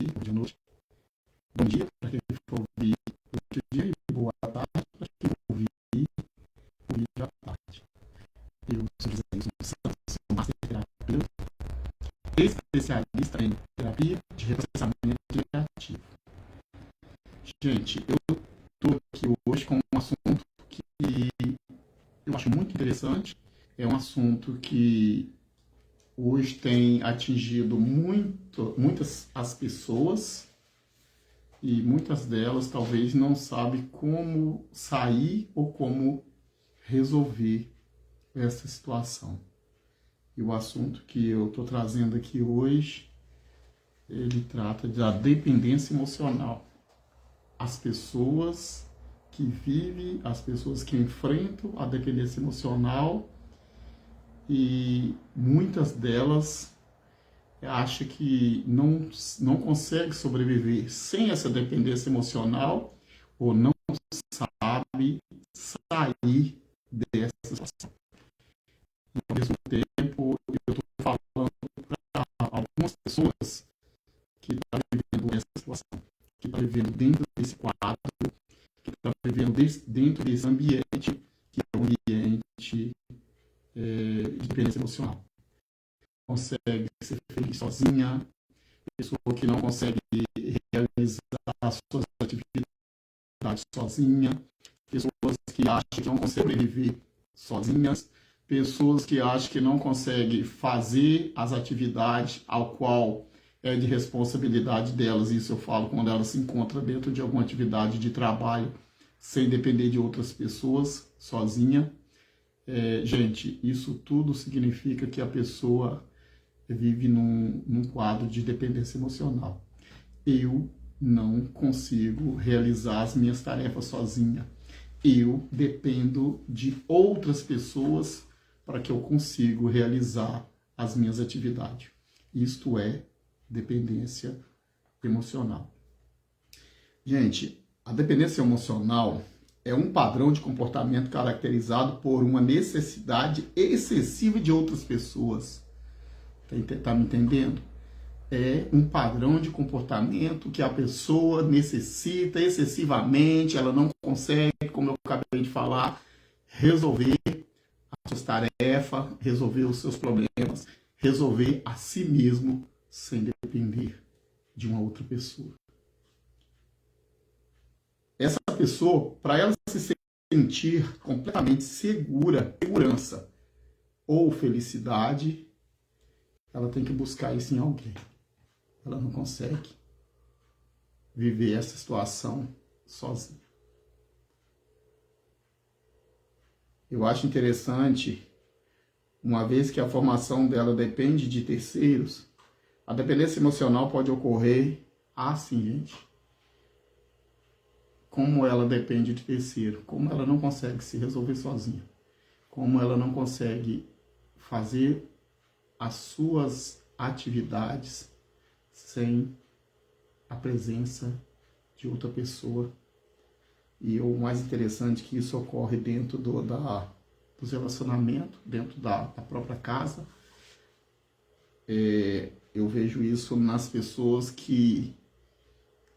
de noite. Bom dia para quem for ouvir durante o dia e boa tarde para quem for ouvir à tarde. Eu sou José Wilson Santos, sou master terapeuta, especialista em terapia de reprocessamento criativo. Gente, eu estou aqui hoje com um assunto que eu acho muito interessante. É um assunto que hoje tem atingido muitas as pessoas e muitas delas talvez não sabem como sair ou como resolver essa situação. E o assunto que eu estou trazendo aqui hoje, ele trata da dependência emocional. As pessoas que vivem, as pessoas que enfrentam a dependência emocional, e muitas delas acham que não consegue sobreviver sem essa dependência emocional ou não sabe sair dessa situação. E, ao mesmo tempo, eu estou falando para algumas pessoas que estão vivendo essa situação, que estão vivendo dentro desse quadro, que estão vivendo dentro desse ambiente, que é um ambiente de dependência emocional. Consegue ser feliz sozinha, pessoa que não consegue realizar as suas atividades sozinha, pessoas que acham que não conseguem viver sozinhas, pessoas que acham que não conseguem fazer as atividades ao qual é de responsabilidade delas. Isso eu falo quando elas se encontram dentro de alguma atividade de trabalho sem depender de outras pessoas, sozinha. Gente, isso tudo significa que a pessoa vive num quadro de dependência emocional. Eu não consigo realizar as minhas tarefas sozinha. Eu dependo de outras pessoas para que eu consiga realizar as minhas atividades. Isto é dependência emocional. Gente, a dependência emocional é um padrão de comportamento caracterizado por uma necessidade excessiva de outras pessoas. Tá me entendendo? É um padrão de comportamento que a pessoa necessita excessivamente, ela não consegue, como eu acabei de falar, resolver as suas tarefas, resolver os seus problemas, resolver a si mesmo sem depender de uma outra pessoa. Essa pessoa, para ela se sentir completamente segurança ou felicidade, ela tem que buscar isso em alguém. Ela não consegue viver essa situação sozinha. Eu acho interessante, uma vez que a formação dela depende de terceiros, a dependência emocional pode ocorrer assim, gente. Como ela depende de terceiro, como ela não consegue se resolver sozinha, como ela não consegue fazer as suas atividades sem a presença de outra pessoa. E o mais interessante é que isso ocorre dentro dos relacionamentos, dentro da própria casa. Eu vejo isso nas pessoas que,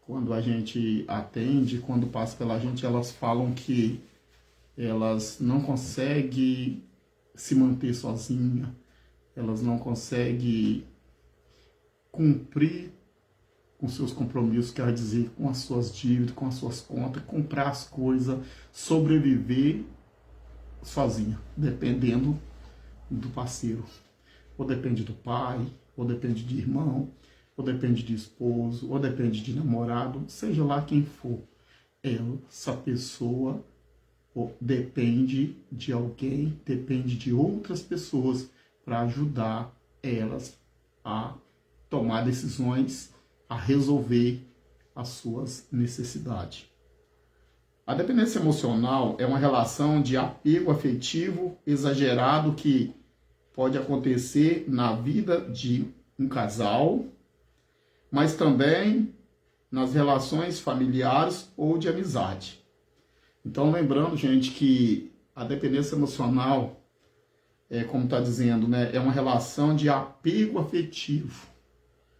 quando a gente atende, quando passa pela gente, elas falam que elas não conseguem se manter sozinhas, elas não conseguem cumprir com seus compromissos, quer dizer, com as suas dívidas, com as suas contas, comprar as coisas, sobreviver sozinha, dependendo do parceiro. Ou depende do pai, ou depende de irmão, ou depende de esposo, ou depende de namorado, seja lá quem for. Essa pessoa depende de alguém, depende de outras pessoas para ajudar elas a tomar decisões, a resolver as suas necessidades. A dependência emocional é uma relação de apego afetivo exagerado que pode acontecer na vida de um casal, mas também nas relações familiares ou de amizade. Então, lembrando, gente, que a dependência emocional, como está dizendo, né, é uma relação de apego afetivo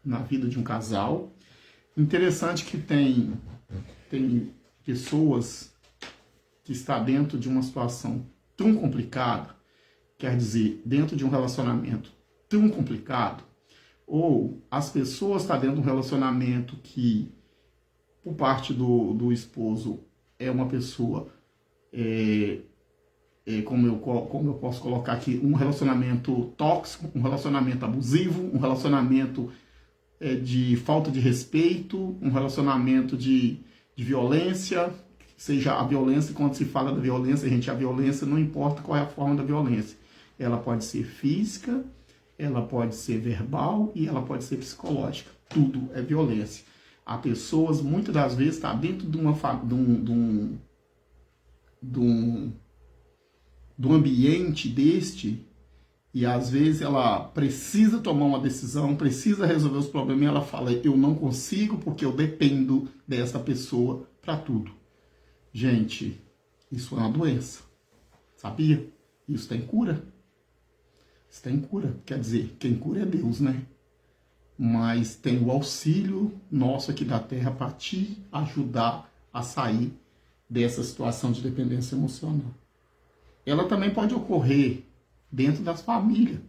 na vida de um casal, Interessante que tem pessoas que estão dentro de uma situação tão complicada, quer dizer, dentro de um relacionamento tão complicado, ou as pessoas estão dentro de um relacionamento que, por parte do esposo, é uma pessoa, como eu posso colocar aqui, um relacionamento tóxico, um relacionamento abusivo, um relacionamento de falta de respeito, um relacionamento de violência, seja a violência, quando se fala da violência, a violência não importa qual é a forma da violência. Ela pode ser física, ela pode ser verbal e ela pode ser psicológica. Tudo é violência. Há pessoas, muitas das vezes, está dentro de um ambiente deste, e às vezes ela precisa tomar uma decisão, precisa resolver os problemas, e ela fala, eu não consigo porque eu dependo dessa pessoa para tudo. Gente, isso é uma doença, sabia? Isso tem cura. Isso tem cura, quer dizer, quem cura é Deus, né? Mas tem o auxílio nosso aqui da Terra para te ajudar a sair dessa situação de dependência emocional. Ela também pode ocorrer dentro das famílias,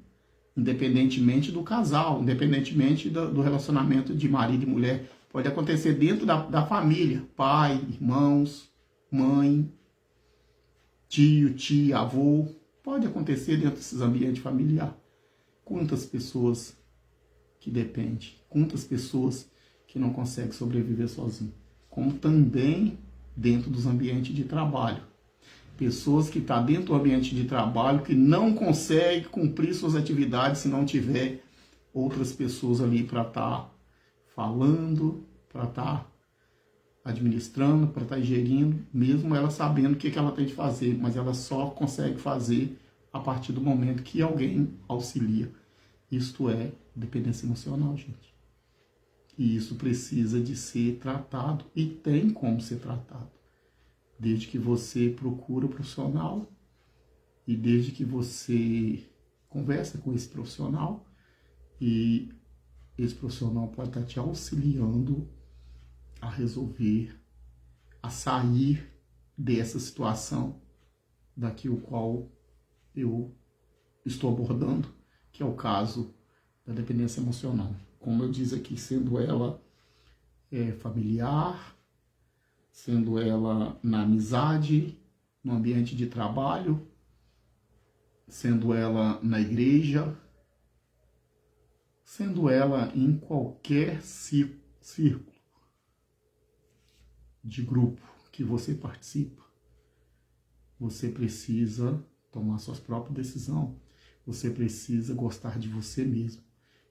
independentemente do casal, independentemente do relacionamento de marido e mulher. Pode acontecer dentro da família, pai, irmãos, mãe, tio, tia, avô. Pode acontecer dentro desses ambientes familiares. Quantas pessoas que dependem, quantas pessoas que não conseguem sobreviver sozinhas. Como também dentro dos ambientes de trabalho. Pessoas que estão dentro do ambiente de trabalho que não conseguem cumprir suas atividades se não tiver outras pessoas ali para estar falando, para estar administrando, para estar gerindo, mesmo ela sabendo o que ela tem de fazer, mas ela só consegue fazer a partir do momento que alguém auxilia. Isto é dependência emocional, gente. E isso precisa de ser tratado e tem como ser tratado. Desde que você procura o profissional e desde que você conversa com esse profissional e esse profissional pode estar te auxiliando a resolver, a sair dessa situação daqui o qual eu estou abordando, que é o caso da dependência emocional. Como eu disse aqui, sendo ela familiar, sendo ela na amizade, no ambiente de trabalho, sendo ela na igreja, sendo ela em qualquer círculo de grupo que você participa, você precisa tomar suas próprias decisões, você precisa gostar de você mesmo,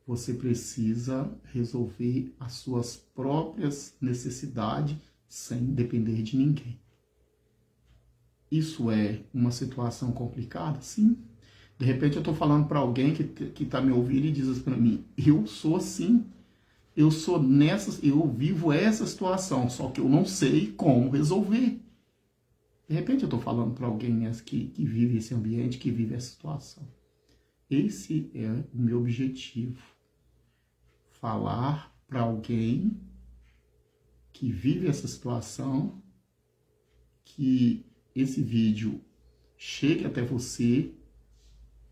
você precisa resolver as suas próprias necessidades sem depender de ninguém. Isso é uma situação complicada? Sim. De repente eu estou falando para alguém que está me ouvindo e diz para mim, eu sou assim, eu vivo essa situação, só que eu não sei como resolver. De repente eu estou falando para alguém que vive esse ambiente, que vive essa situação. Esse é o meu objetivo. Falar para alguém que vive essa situação, que esse vídeo chegue até você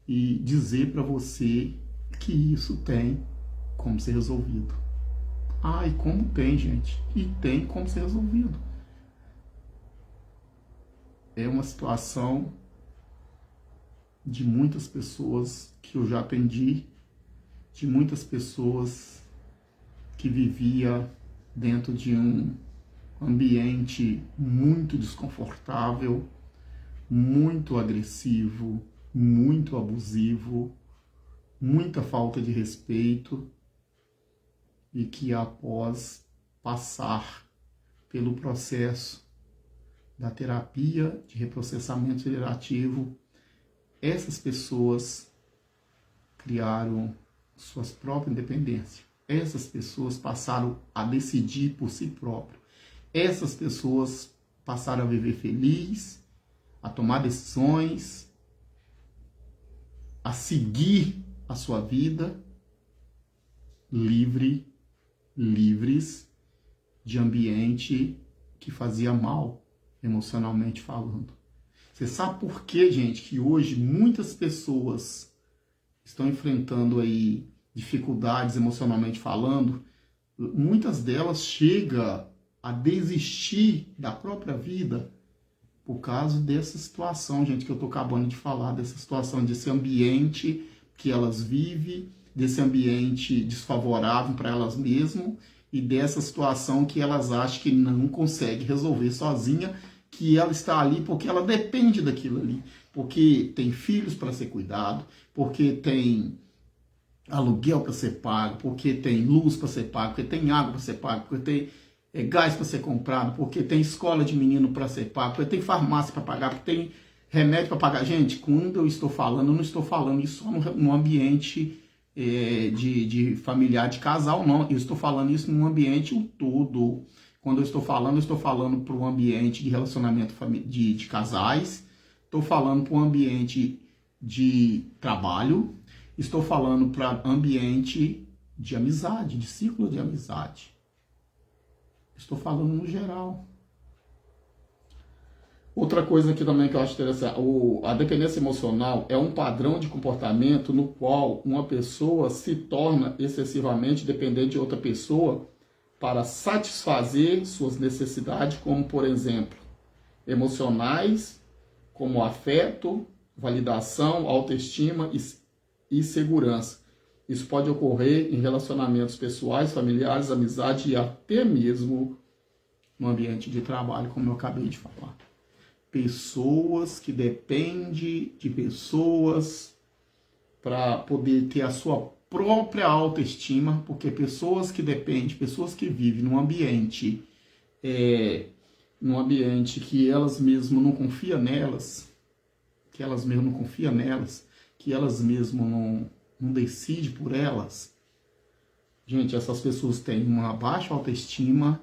e dizer para você que isso tem como ser resolvido. E como tem, gente? E tem como ser resolvido. É uma situação de muitas pessoas que eu já atendi, de muitas pessoas que vivia dentro de um ambiente muito desconfortável, muito agressivo, muito abusivo, muita falta de respeito, e que após passar pelo processo da terapia de reprocessamento federativo, essas pessoas criaram suas próprias independências. Essas pessoas passaram a decidir por si próprias. Essas pessoas passaram a viver feliz, a tomar decisões, seguir a sua vida livres de ambiente que fazia mal, emocionalmente falando. Você sabe por que, gente, que hoje muitas pessoas estão enfrentando aí dificuldades emocionalmente falando? Muitas delas chegam a desistir da própria vida por causa dessa situação, gente, que eu estou acabando de falar, dessa situação, desse ambiente que elas vivem, desse ambiente desfavorável para elas mesmas e dessa situação que elas acham que não consegue resolver sozinha, que ela está ali porque ela depende daquilo ali, porque tem filhos para ser cuidado, porque tem aluguel para ser pago, porque tem luz para ser pago, porque tem água para ser pago, porque tem gás para ser comprado, porque tem escola de menino para ser pago, porque tem farmácia para pagar, porque tem remédio para pagar. Gente, quando eu estou falando, eu não estou falando isso só no ambiente de familiar, de casal, não. Eu estou falando isso no ambiente todo. Quando eu estou falando para o ambiente de relacionamento de casais, estou falando para o ambiente de trabalho, estou falando para ambiente de amizade, de círculo de amizade. Estou falando no geral. Outra coisa aqui também que eu acho interessante, a dependência emocional é um padrão de comportamento no qual uma pessoa se torna excessivamente dependente de outra pessoa para satisfazer suas necessidades, como, por exemplo, emocionais, como afeto, validação, autoestima e segurança. Isso pode ocorrer em relacionamentos pessoais, familiares, amizade e até mesmo no ambiente de trabalho, como eu acabei de falar. Pessoas que dependem de pessoas para poder ter a sua própria autoestima, porque pessoas que dependem, pessoas que vivem num ambiente que elas mesmas não confiam nelas, que elas mesmas não decidem por elas. Gente, essas pessoas têm uma baixa autoestima,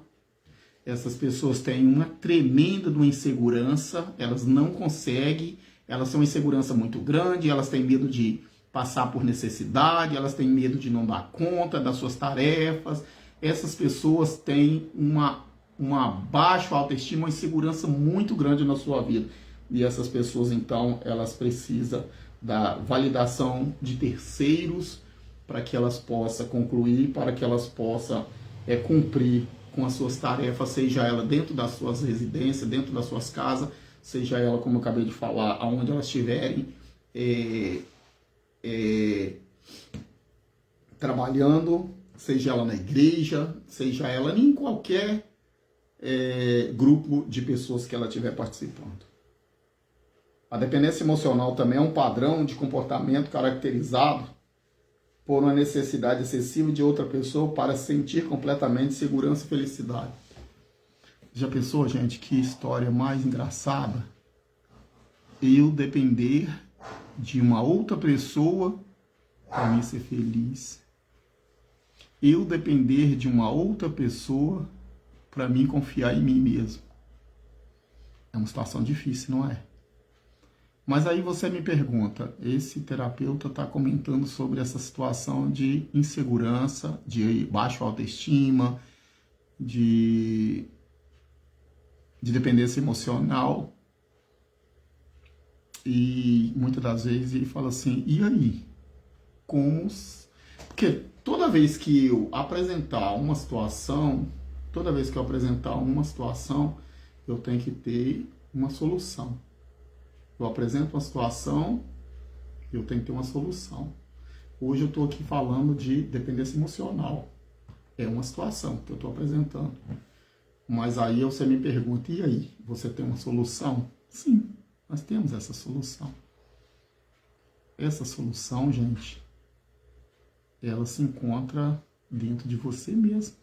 essas pessoas têm uma tremenda de uma insegurança, elas não conseguem, elas têm uma insegurança muito grande, elas têm medo de passar por necessidade, elas têm medo de não dar conta das suas tarefas. Essas pessoas têm uma baixa autoestima, uma insegurança muito grande na sua vida. E essas pessoas, então, elas precisam da validação de terceiros para que elas possam concluir, para que elas possam cumprir com as suas tarefas, seja ela dentro das suas residências, dentro das suas casas, seja ela, como eu acabei de falar, aonde elas estiverem trabalhando, seja ela na igreja, seja ela em qualquer grupo de pessoas que ela estiver participando. A dependência emocional também é um padrão de comportamento caracterizado por uma necessidade excessiva de outra pessoa para sentir completamente segurança e felicidade. Já pensou, gente, que história mais engraçada? Eu depender de uma outra pessoa para me ser feliz. Eu depender de uma outra pessoa para mim confiar em mim mesmo. É uma situação difícil, não é? Mas aí você me pergunta, esse terapeuta está comentando sobre essa situação de insegurança, de baixa autoestima, de dependência emocional. E muitas das vezes ele fala assim, e aí? Como? Porque toda vez que eu apresentar uma situação, eu tenho que ter uma solução. Eu apresento uma situação, eu tenho que ter uma solução. Hoje eu estou aqui falando de dependência emocional. É uma situação que eu estou apresentando. Mas aí você me pergunta, e aí? Você tem uma solução? Sim, nós temos essa solução. Essa solução, gente, ela se encontra dentro de você mesmo.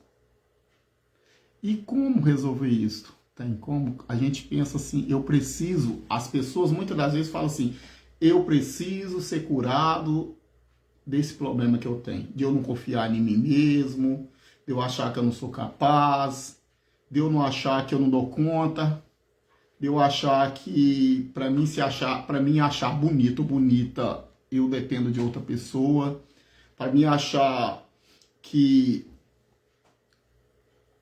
E como resolver isso? Tem como? A gente pensa assim, eu preciso, as pessoas muitas das vezes falam assim, eu preciso ser curado desse problema que eu tenho, de eu não confiar em mim mesmo, de eu achar que eu não sou capaz, de eu não achar que eu não dou conta, de eu achar que para mim achar bonito ou bonita, eu dependo de outra pessoa, para mim achar que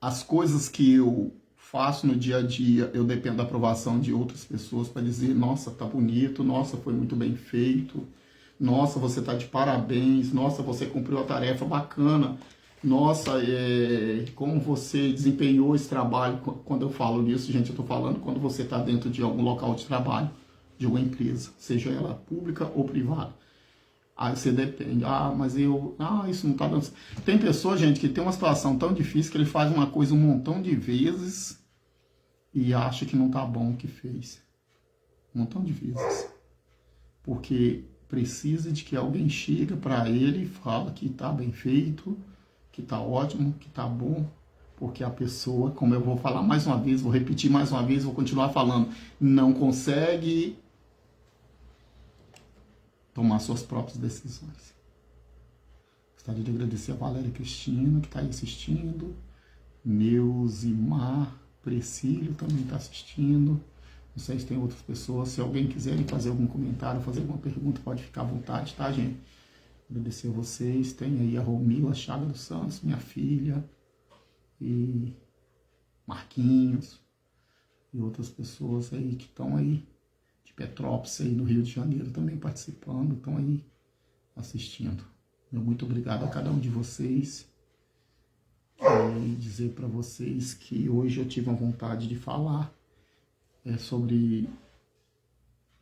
as coisas que eu faço no dia a dia, eu dependo da aprovação de outras pessoas para dizer, nossa, tá bonito, nossa, foi muito bem feito, nossa, você tá de parabéns, nossa, você cumpriu a tarefa bacana, nossa, como você desempenhou esse trabalho. Quando eu falo nisso, gente, eu tô falando quando você está dentro de algum local de trabalho, de uma empresa, seja ela pública ou privada. Aí você depende, mas isso não tá dando certo. Tem pessoa, gente, que tem uma situação tão difícil que ele faz uma coisa um montão de vezes e acha que não tá bom o que fez. Um montão de vezes. Porque precisa de que alguém chegue para ele e fala que tá bem feito, que tá ótimo, que tá bom. Porque a pessoa, como eu vou falar mais uma vez, vou repetir mais uma vez, vou continuar falando, não consegue tomar suas próprias decisões. Gostaria de agradecer a Valéria Cristina, que está aí assistindo, Neusimar Precílio também está assistindo, não sei se tem outras pessoas, se alguém quiser fazer algum comentário, fazer alguma pergunta, pode ficar à vontade, tá, gente? Agradecer a vocês, tem aí a Romila Chaga dos Santos, minha filha, e Marquinhos, e outras pessoas aí que estão aí, Petrópolis aí no Rio de Janeiro também participando, estão aí assistindo. Muito obrigado a cada um de vocês e dizer para vocês que hoje eu tive a vontade de falar sobre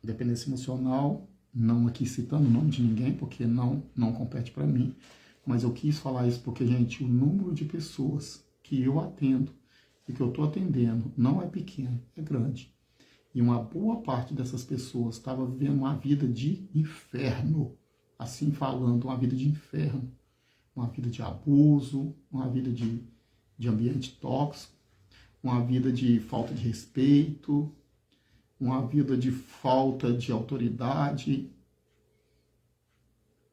dependência emocional, não aqui citando o nome de ninguém, porque não compete para mim, mas eu quis falar isso porque, gente, o número de pessoas que eu atendo e que eu estou atendendo não é pequeno, é grande. E uma boa parte dessas pessoas estava vivendo uma vida de inferno, assim falando, uma vida de inferno, uma vida de abuso, uma vida de ambiente tóxico, uma vida de falta de respeito, uma vida de falta de autoridade.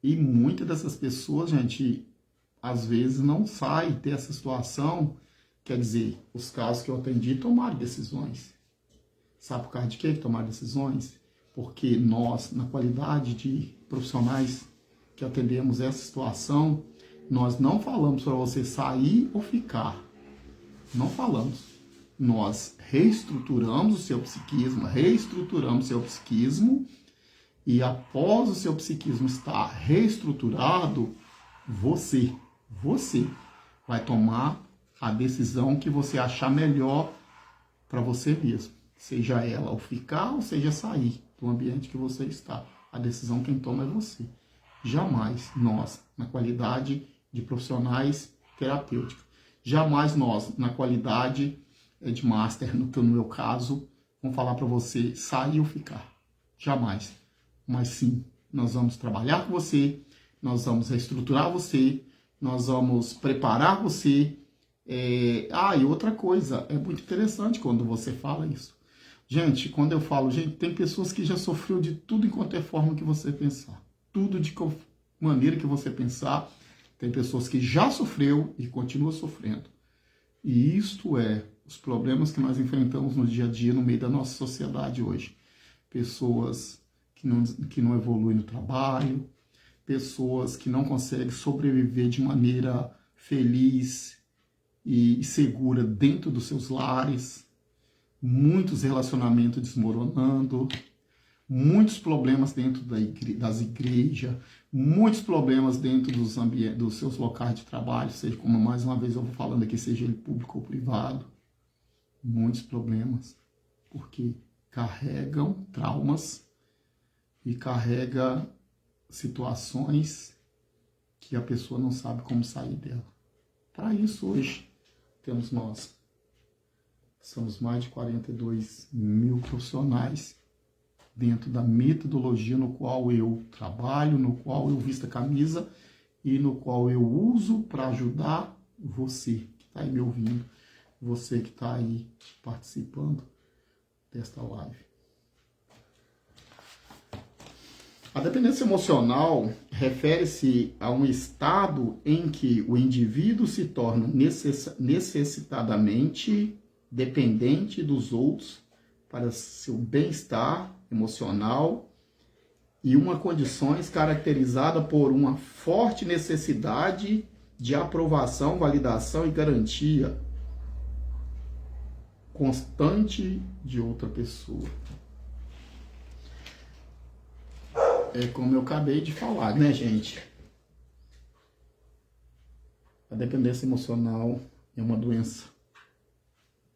E muitas dessas pessoas, gente, às vezes não saem dessa situação, quer dizer, os casos que eu atendi tomaram decisões. Sabe por causa de que tomar decisões? Porque nós, na qualidade de profissionais que atendemos essa situação, nós não falamos para você sair ou ficar. Não falamos. Nós reestruturamos o seu psiquismo, e após o seu psiquismo estar reestruturado, você vai tomar a decisão que você achar melhor para você mesmo. Seja ela ou ficar, ou seja sair do ambiente que você está. A decisão quem toma é você. Jamais nós, na qualidade de profissionais terapêuticos, jamais nós, na qualidade de master, no meu caso, vamos falar para você sair ou ficar. Jamais. Mas sim, nós vamos trabalhar com você, nós vamos reestruturar você, nós vamos preparar você. E outra coisa, é muito interessante quando você fala isso. Gente, quando eu falo, tem pessoas que já sofreu de tudo enquanto é forma que você pensar. Tudo de maneira que você pensar. Tem pessoas que já sofreu e continua sofrendo. E isto é os problemas que nós enfrentamos no dia a dia, no meio da nossa sociedade hoje. Pessoas que não evoluem no trabalho, pessoas que não conseguem sobreviver de maneira feliz e segura dentro dos seus lares, muitos relacionamentos desmoronando, muitos problemas dentro das igrejas, muitos problemas dentro dos seus locais de trabalho, seja, como mais uma vez eu vou falando aqui, seja ele público ou privado, muitos problemas, porque carregam traumas e carrega situações que a pessoa não sabe como sair dela. Para isso, hoje, temos nós. Somos mais de 42 mil profissionais dentro da metodologia no qual eu trabalho, no qual eu visto a camisa e no qual eu uso para ajudar você que está aí me ouvindo, você que está aí participando desta live. A dependência emocional refere-se a um estado em que o indivíduo se torna necessitadamente dependente dos outros para seu bem-estar emocional e uma condições caracterizada por uma forte necessidade de aprovação, validação e garantia constante de outra pessoa. É como eu acabei de falar, né, gente? A dependência emocional é uma doença,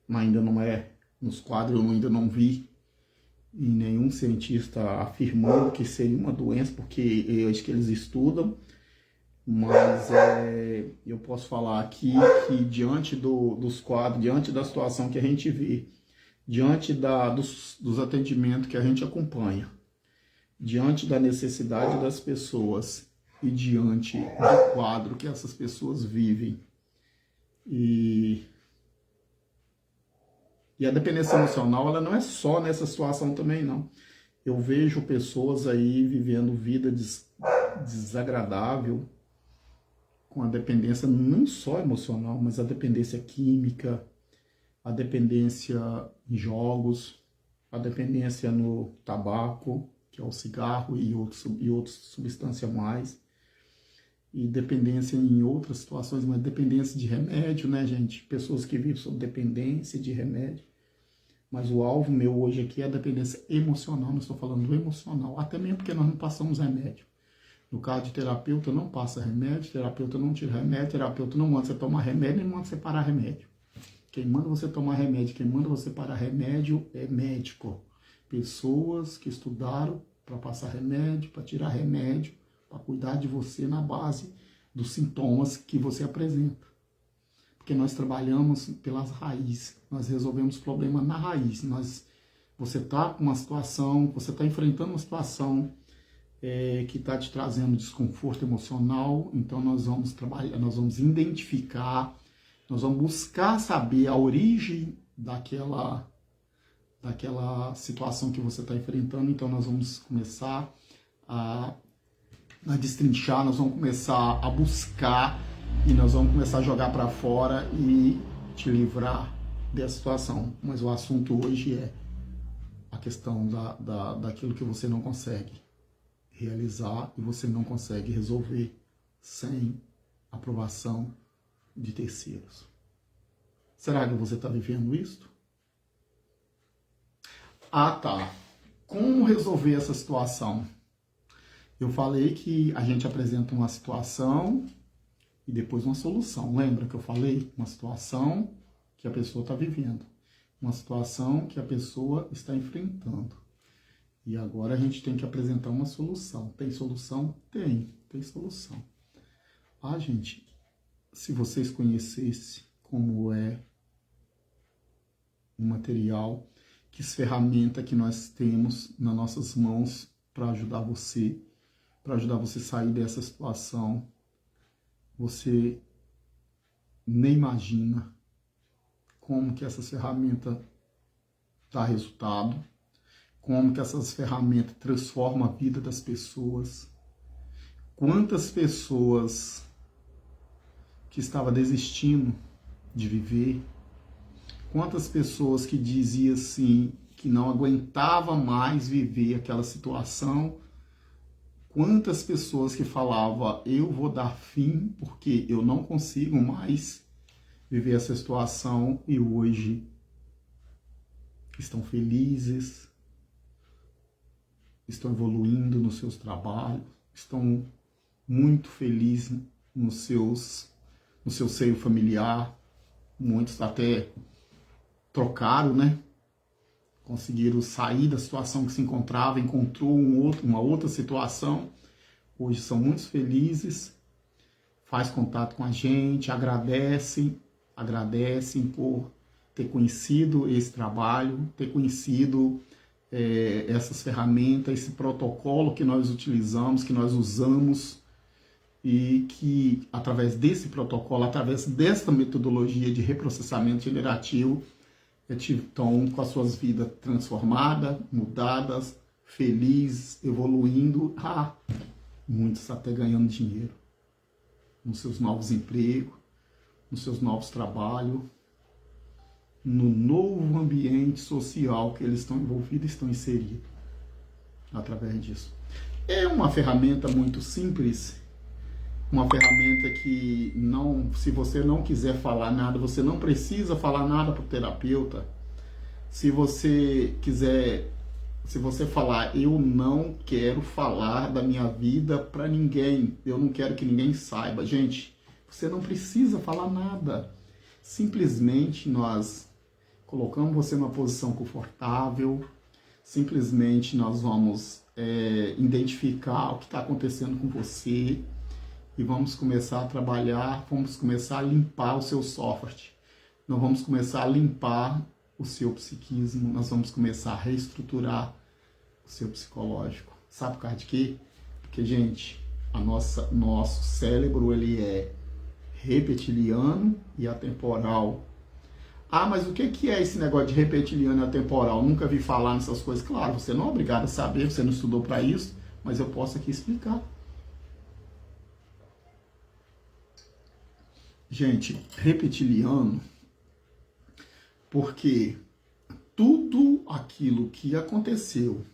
mas ainda não é. Nos quadros eu ainda não vi e nenhum cientista afirmando que seria uma doença, porque eu acho que eles estudam, mas eu posso falar aqui que diante dos quadros, diante da situação que a gente vê, diante dos atendimentos que a gente acompanha, diante da necessidade das pessoas e diante do quadro que essas pessoas vivem, e a dependência emocional, ela não é só nessa situação também, não. Eu vejo pessoas aí vivendo vida desagradável, com a dependência não só emocional, mas a dependência química, a dependência em jogos, a dependência no tabaco, que é o cigarro e outras substâncias a mais, e dependência em outras situações, mas dependência de remédio, né, gente? Pessoas que vivem sob dependência de remédio. Mas o alvo meu hoje aqui é a dependência emocional, não estou falando do emocional, até mesmo porque nós não passamos remédio. No caso de terapeuta, não passa remédio, terapeuta não tira remédio, terapeuta não manda você tomar remédio, nem manda você parar remédio. Quem manda você tomar remédio, quem manda você parar remédio é médico. Pessoas que estudaram para passar remédio, para tirar remédio, para cuidar de você na base dos sintomas que você apresenta. Porque nós trabalhamos pelas raízes, nós resolvemos problema na raiz. Você está com uma situação, você está enfrentando uma situação que está te trazendo desconforto emocional, então nós vamos trabalhar, nós vamos identificar, nós vamos buscar saber a origem daquela situação que você está enfrentando, então nós vamos começar a destrinchar, nós vamos começar a buscar e nós vamos começar a jogar para fora e te livrar dessa situação. Mas o assunto hoje é a questão daquilo que você não consegue realizar e você não consegue resolver sem aprovação de terceiros. Será que você está vivendo isso? Ah, tá. Como resolver essa situação? Eu falei que a gente apresenta uma situação e depois uma solução. Lembra que eu falei? Uma situação que a pessoa está vivendo. Uma situação que a pessoa está enfrentando. E agora a gente tem que apresentar uma solução. Tem solução? Tem solução. Ah, gente, se vocês conhecessem como é o material, que ferramenta que nós temos nas nossas mãos para ajudar você a sair dessa situação, você nem imagina como que essas ferramentas dão resultado, como que essas ferramentas transformam a vida das pessoas. Quantas pessoas que estavam desistindo de viver, quantas pessoas que diziam assim, que não aguentava mais viver aquela situação, quantas pessoas que falavam, eu vou dar fim porque eu não consigo mais viver essa situação, e hoje estão felizes, estão evoluindo nos seus trabalhos, estão muito felizes no seu seio familiar. Muitos até trocaram, né? Conseguiram sair da situação que se encontrava, encontrou uma outra situação. Hoje são muito felizes, faz contato com a gente, agradecem por ter conhecido esse trabalho, ter conhecido essas ferramentas, esse protocolo que nós utilizamos, que nós usamos, e que através desse protocolo, através desta metodologia de reprocessamento generativo, estão com as suas vidas transformadas, mudadas, felizes, evoluindo, muitos até ganhando dinheiro nos seus novos empregos, nos seus novos trabalhos, no novo ambiente social que eles estão envolvidos, estão inseridos através disso. É uma ferramenta muito simples, uma ferramenta que se você não quiser falar nada, você não precisa falar nada para o terapeuta, Se você quiser, se você falar, eu não quero falar da minha vida para ninguém, eu não quero que ninguém saiba. Gente, você não precisa falar nada. Simplesmente nós colocamos você numa posição confortável, simplesmente nós vamos identificar o que está acontecendo com você e vamos começar a trabalhar, vamos começar a limpar o seu software, nós vamos começar a limpar o seu psiquismo, nós vamos começar a reestruturar o seu psicológico. Sabe por causa de quê? Porque, gente, nosso cérebro ele é reptiliano e atemporal. Ah, mas o que é esse negócio de reptiliano e atemporal? Nunca vi falar nessas coisas. Claro, você não é obrigado a saber, você não estudou para isso, mas eu posso aqui explicar. Gente, reptiliano, porque tudo aquilo que aconteceu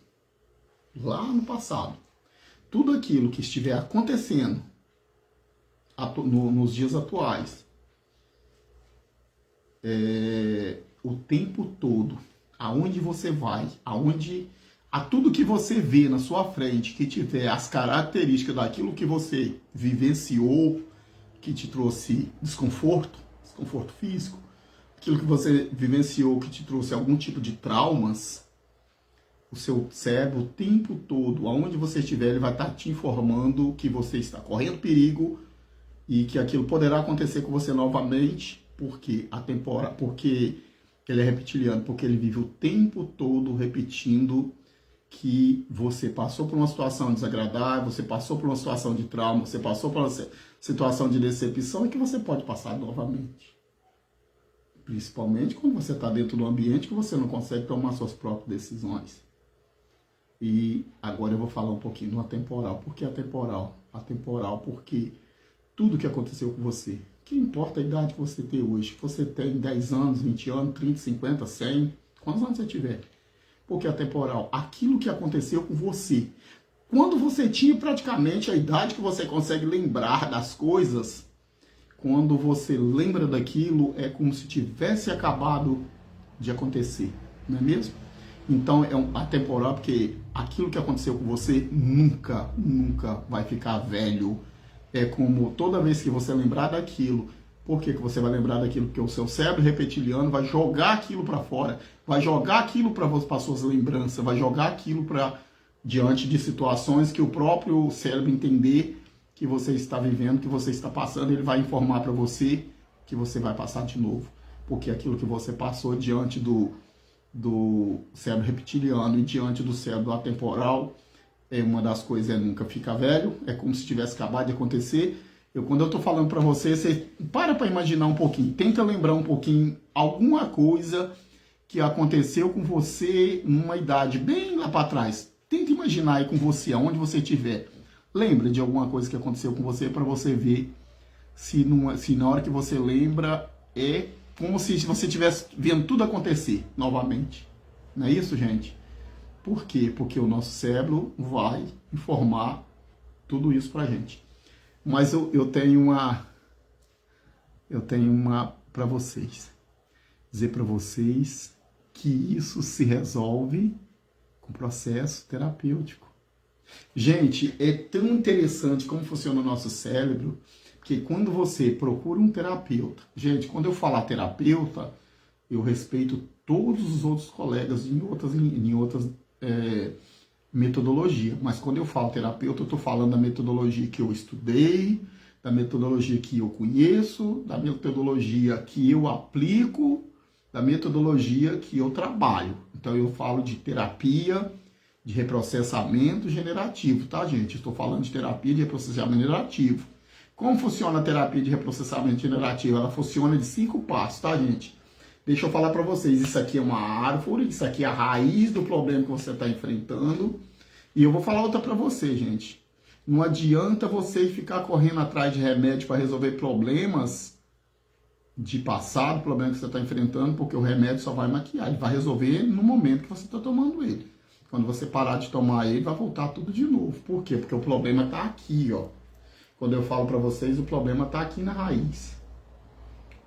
lá no passado, tudo aquilo que estiver acontecendo nos dias atuais, o tempo todo, aonde você vai, a tudo que você vê na sua frente, que tiver as características daquilo que você vivenciou, que te trouxe desconforto físico, aquilo que você vivenciou que te trouxe algum tipo de traumas, o seu cérebro o tempo todo, aonde você estiver, ele vai estar te informando que você está correndo perigo e que aquilo poderá acontecer com você novamente, porque ele é reptiliano, porque ele vive o tempo todo repetindo que você passou por uma situação desagradável, você passou por uma situação de trauma, você passou por uma situação de decepção e que você pode passar novamente. Principalmente quando você está dentro do ambiente que você não consegue tomar suas próprias decisões. E agora eu vou falar um pouquinho do atemporal. Por que atemporal? Atemporal porque tudo que aconteceu com você, que importa a idade que você tem hoje, que você tem 10 anos, 20 anos, 30, 50, 100, quantos anos você tiver? Porque atemporal, aquilo que aconteceu com você, quando você tinha praticamente a idade que você consegue lembrar das coisas, quando você lembra daquilo, é como se tivesse acabado de acontecer, não é mesmo? Então é atemporal porque aquilo que aconteceu com você nunca vai ficar velho. É como toda vez que você lembrar daquilo, por que você vai lembrar daquilo? Porque o seu cérebro reptiliano vai jogar aquilo para fora, vai jogar aquilo para as suas lembranças, vai jogar aquilo para diante de situações que o próprio cérebro entender que você está vivendo, que você está passando, ele vai informar para você que você vai passar de novo. Porque aquilo que você passou diante do cérebro reptiliano e diante do cérebro atemporal, uma das coisas nunca fica velho, é como se tivesse acabado de acontecer. Quando eu estou falando para você para imaginar um pouquinho, tenta lembrar um pouquinho alguma coisa que aconteceu com você numa idade bem lá para trás. Tenta imaginar aí com você, aonde você estiver. Lembra de alguma coisa que aconteceu com você para você ver se na hora que você lembra é como se você estivesse vendo tudo acontecer novamente. Não é isso, gente? Por quê? Porque o nosso cérebro vai informar tudo isso pra gente. Mas eu tenho uma para vocês. Dizer para vocês que isso se resolve com processo terapêutico. Gente, é tão interessante como funciona o nosso cérebro, que quando você procura um terapeuta... Gente, quando eu falar terapeuta, eu respeito todos os outros colegas em outras metodologia, mas quando eu falo terapeuta, eu estou falando da metodologia que eu estudei, da metodologia que eu conheço, da metodologia que eu aplico, da metodologia que eu trabalho. Então eu falo de terapia de reprocessamento generativo, tá, gente? Estou falando de terapia de reprocessamento generativo. Como funciona a terapia de reprocessamento generativo? Ela funciona de 5 passos, tá, gente? Deixa eu falar para vocês, isso aqui é uma árvore, isso aqui é a raiz do problema que você está enfrentando. E eu vou falar outra para você, gente. Não adianta você ficar correndo atrás de remédio para resolver problemas de passado, problema que você está enfrentando, porque o remédio só vai maquiar. Ele vai resolver no momento que você está tomando ele. Quando você parar de tomar ele, vai voltar tudo de novo. Por quê? Porque o problema está aqui, ó. Quando eu falo para vocês, o problema está aqui na raiz.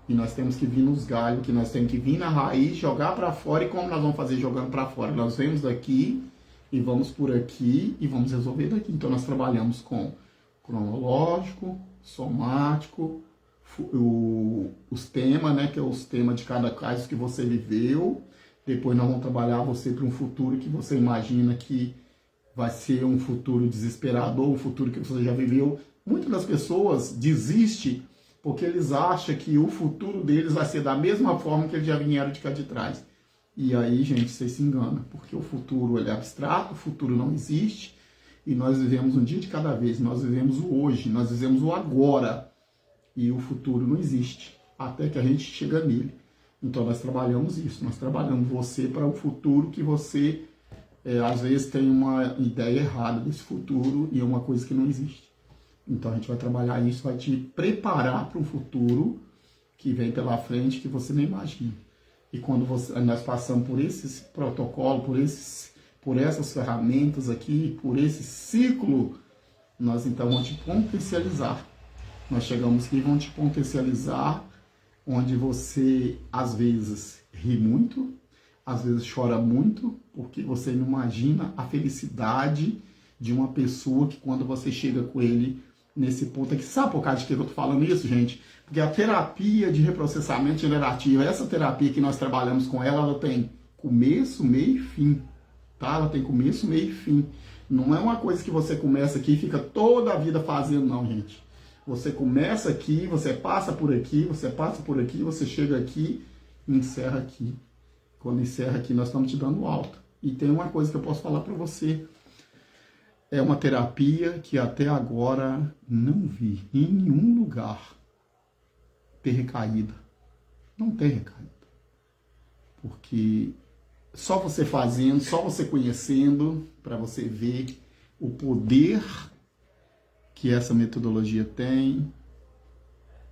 E nós temos que vir nos galhos, que nós temos que vir na raiz, jogar para fora. E como nós vamos fazer jogando para fora? Nós vemos daqui e vamos por aqui e vamos resolver daqui. Então nós trabalhamos com cronológico, somático, os temas, né, que é os temas de cada caso que você viveu. Depois nós vamos trabalhar você para um futuro que você imagina que vai ser um futuro desesperador, um futuro que você já viveu. Muitas das pessoas desistem porque eles acham que o futuro deles vai ser da mesma forma que eles já vieram de cá de trás. E aí, gente, vocês se enganam, porque o futuro ele é abstrato, o futuro não existe, e nós vivemos um dia de cada vez, nós vivemos o hoje, nós vivemos o agora, e o futuro não existe, até que a gente chega nele. Então nós trabalhamos isso, nós trabalhamos você para o futuro que você, às vezes, tem uma ideia errada desse futuro, e é uma coisa que não existe. Então a gente vai trabalhar isso, vai te preparar para um futuro que vem pela frente que você nem imagina. E quando nós passamos por esse protocolo, por essas ferramentas aqui, por esse ciclo, nós então vamos te potencializar. Nós chegamos aqui e vamos te potencializar, onde você às vezes ri muito, às vezes chora muito, porque você não imagina a felicidade de uma pessoa que quando você chega com ele nesse ponto aqui. Sabe por causa de que eu tô falando isso, gente? Porque a terapia de reprocessamento generativo, essa terapia que nós trabalhamos com ela, ela tem começo, meio e fim, tá? Ela tem começo, meio e fim. Não é uma coisa que você começa aqui e fica toda a vida fazendo, não, gente. Você começa aqui, você passa por aqui, você chega aqui e encerra aqui. Quando encerra aqui, nós estamos te dando alta. E tem uma coisa que eu posso falar para você. É uma terapia que até agora não vi em nenhum lugar ter recaída. Não tem recaída. Porque só você fazendo, só você conhecendo, para você ver o poder que essa metodologia tem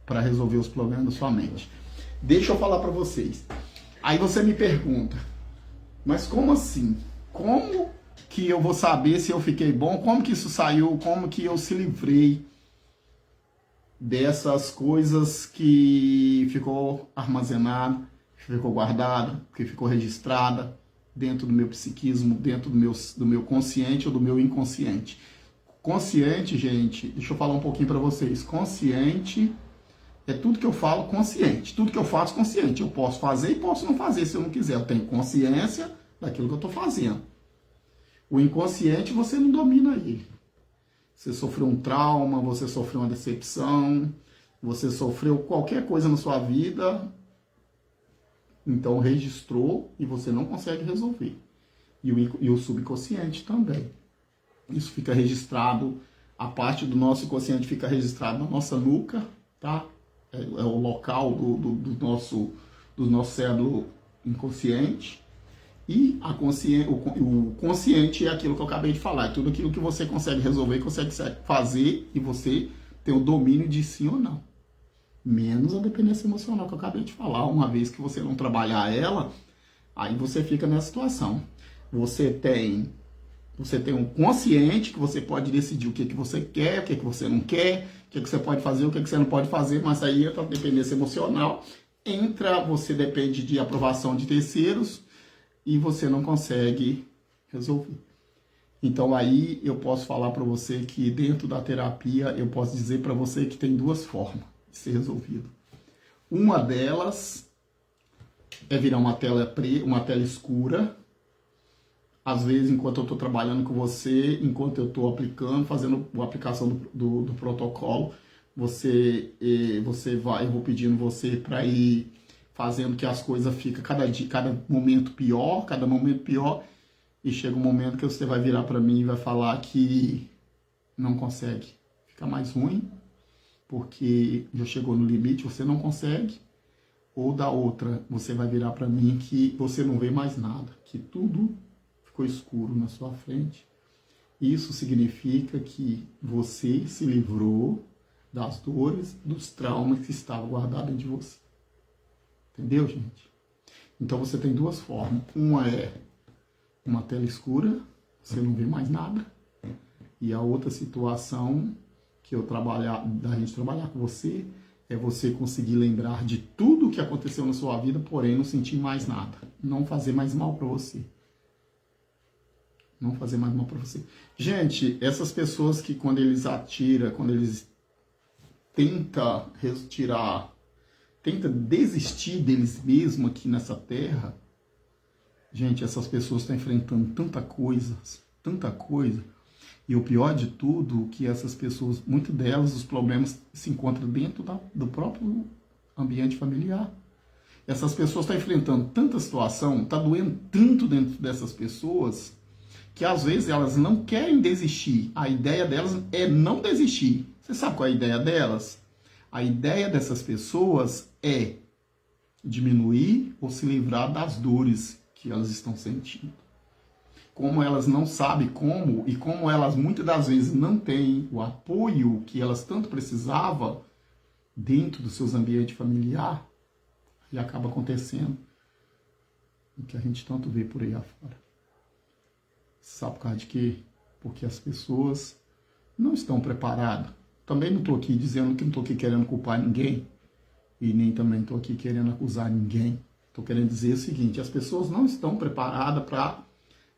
para resolver os problemas da sua mente. Deixa eu falar para vocês. Aí você me pergunta, mas como assim? Como que eu vou saber se eu fiquei bom? Como que isso saiu? Como que eu se livrei dessas coisas que ficou armazenado, que ficou guardada, que ficou registrada dentro do meu psiquismo, dentro do meu consciente ou do meu inconsciente? Consciente, gente, deixa eu falar um pouquinho para vocês. Consciente é tudo que eu falo consciente, tudo que eu faço consciente. Eu posso fazer e posso não fazer se eu não quiser. Eu tenho consciência daquilo que eu estou fazendo. O inconsciente, você não domina ele. Você sofreu um trauma, você sofreu uma decepção, você sofreu qualquer coisa na sua vida, então registrou e você não consegue resolver. E o subconsciente também. Isso fica registrado, a parte do nosso inconsciente fica registrado na nossa nuca, tá? É o local do nosso cérebro inconsciente. E o consciente é aquilo que eu acabei de falar, é tudo aquilo que você consegue resolver, consegue fazer e você tem o domínio de sim ou não. Menos a dependência emocional que eu acabei de falar. Uma vez que você não trabalhar ela, aí você fica nessa situação. Você tem um consciente que você pode decidir o que você quer, o que você não quer, o que você pode fazer, o que você não pode fazer, mas aí entra a dependência emocional. Você depende de aprovação de terceiros, e você não consegue resolver. Então aí eu posso falar para você que dentro da terapia eu posso dizer para você que tem duas formas de ser resolvido. Uma delas é virar uma tela escura. Às vezes, enquanto eu estou trabalhando com você, enquanto eu estou fazendo a aplicação do protocolo, eu vou pedindo você para ir fazendo que as coisas ficam cada momento pior, e chega um momento que você vai virar para mim e vai falar que não consegue. Fica mais ruim, porque já chegou no limite, você não consegue. Ou da outra, você vai virar para mim que você não vê mais nada, que tudo ficou escuro na sua frente. Isso significa que você se livrou das dores, dos traumas que estavam guardados dentro de você. Entendeu, gente? Então você tem duas formas. Uma é uma tela escura, você não vê mais nada. E a outra situação da gente trabalhar com você é você conseguir lembrar de tudo o que aconteceu na sua vida, porém não sentir mais nada. Não fazer mais mal para você. Não fazer mais mal para você. Gente, essas pessoas que quando eles atiram, quando eles tentam retirar, tentam desistir deles mesmos aqui nessa terra, gente, essas pessoas estão enfrentando tanta coisa. E o pior de tudo, que essas pessoas, muitas delas, os problemas se encontram dentro do próprio ambiente familiar. Essas pessoas estão enfrentando tanta situação, está doendo tanto dentro dessas pessoas, que às vezes elas não querem desistir. A ideia delas é não desistir. Você sabe qual é a ideia delas? A ideia dessas pessoas é diminuir ou se livrar das dores que elas estão sentindo. Como elas não sabem como, e como elas muitas das vezes não têm o apoio que elas tanto precisavam dentro dos seus ambientes familiares, e acaba acontecendo o que a gente tanto vê por aí afora. Sabe por causa de quê? Porque as pessoas não estão preparadas. Também não estou aqui dizendo que não estou aqui querendo culpar ninguém, e nem também estou aqui querendo acusar ninguém. Estou querendo dizer o seguinte: as pessoas não estão preparadas para